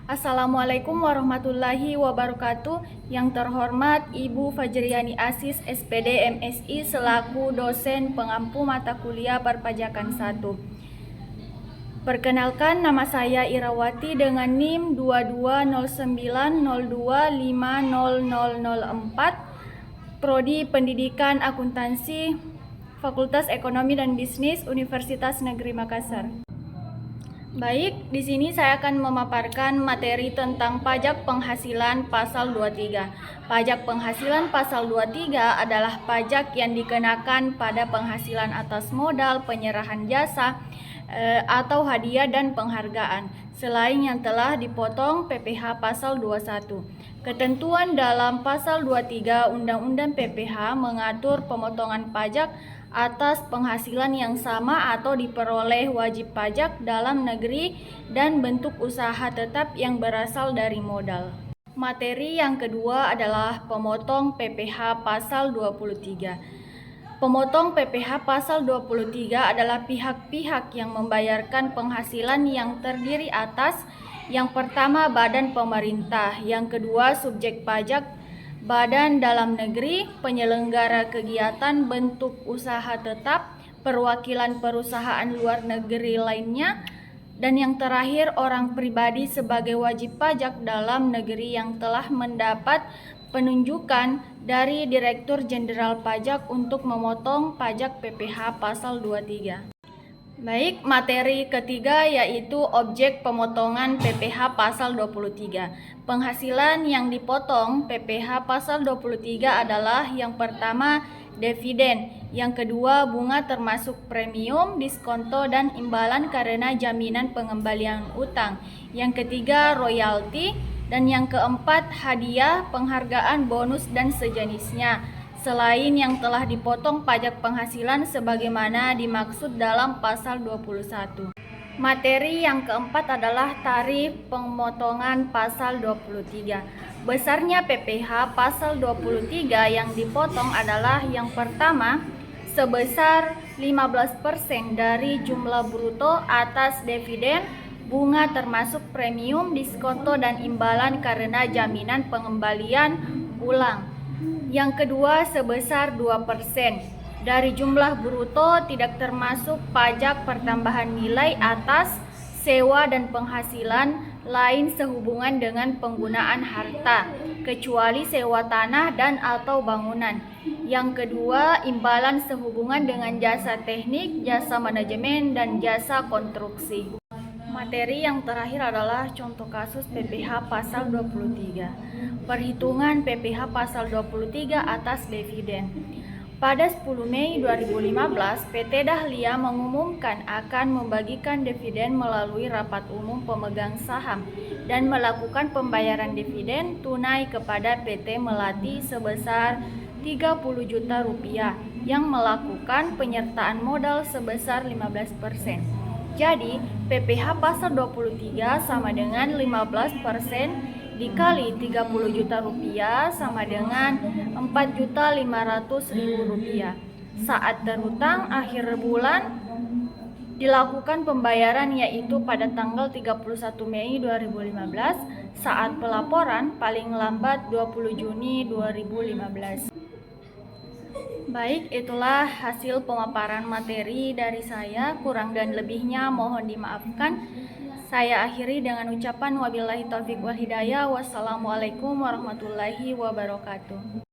Assalamualaikum warahmatullahi wabarakatuh. Yang terhormat Ibu Fajriani Asis, SPD MSI selaku dosen pengampu mata kuliah perpajakan 1. Perkenalkan, nama saya Irawati dengan NIM 220902500004, Prodi Pendidikan Akuntansi, Fakultas Ekonomi dan Bisnis, Universitas Negeri Makassar. Baik, di sini saya akan memaparkan materi tentang pajak penghasilan pasal 23. Pajak penghasilan pasal 23 adalah pajak yang dikenakan pada penghasilan atas modal, penyerahan jasa, atau hadiah dan penghargaan, selain yang telah dipotong PPh pasal 21. Ketentuan dalam pasal 23 Undang-Undang PPh mengatur pemotongan pajak atas penghasilan yang sama atau diperoleh wajib pajak dalam negeri dan bentuk usaha tetap yang berasal dari modal. Materi yang kedua adalah pemotong PPh pasal 23. Pemotong PPh pasal 23 adalah pihak-pihak yang membayarkan penghasilan yang terdiri atas: yang pertama, badan pemerintah; yang kedua, subjek pajak, badan dalam negeri, penyelenggara kegiatan bentuk usaha tetap, perwakilan perusahaan luar negeri lainnya; dan yang terakhir, orang pribadi sebagai wajib pajak dalam negeri yang telah mendapat penunjukan dari Direktur Jenderal Pajak untuk memotong pajak PPh pasal 23. Baik, materi ketiga yaitu objek pemotongan PPh pasal 23. Penghasilan yang dipotong PPh pasal 23 adalah: yang pertama, dividen; yang kedua, bunga termasuk premium, diskonto, dan imbalan karena jaminan pengembalian utang; yang ketiga, royalti; dan yang keempat, hadiah, penghargaan, bonus, dan sejenisnya, selain yang telah dipotong pajak penghasilan sebagaimana dimaksud dalam pasal 21. Materi yang keempat adalah tarif pemotongan pasal 23. Besarnya PPh pasal 23 yang dipotong adalah: yang pertama, sebesar 15% dari jumlah bruto atas dividen, bunga termasuk premium, diskonto, dan imbalan karena jaminan pengembalian ulang. Yang kedua, sebesar 2% dari jumlah bruto tidak termasuk pajak pertambahan nilai atas sewa dan penghasilan lain sehubungan dengan penggunaan harta, kecuali sewa tanah dan atau bangunan. Yang kedua, imbalan sehubungan dengan jasa teknik, jasa manajemen, dan jasa konstruksi. Materi yang terakhir adalah contoh kasus PPh pasal 23. Perhitungan PPh pasal 23 atas dividen. Pada 10 Mei 2015, PT Dahlia mengumumkan akan membagikan dividen melalui rapat umum pemegang saham dan melakukan pembayaran dividen tunai kepada PT Melati sebesar 30 juta rupiah yang melakukan penyertaan modal sebesar 15%. Jadi, PPh pasal 23 sama dengan 15% dikali 30 juta rupiah sama dengan 4.500.000 rupiah. Saat terhutang akhir bulan dilakukan pembayaran yaitu pada tanggal 31 Mei 2015, saat pelaporan paling lambat 20 Juni 2015. Baik, itulah hasil pemaparan materi dari saya. Kurang dan lebihnya mohon dimaafkan. Saya akhiri dengan ucapan wabillahi taufiq wal hidayah. Wassalamualaikum warahmatullahi wabarakatuh.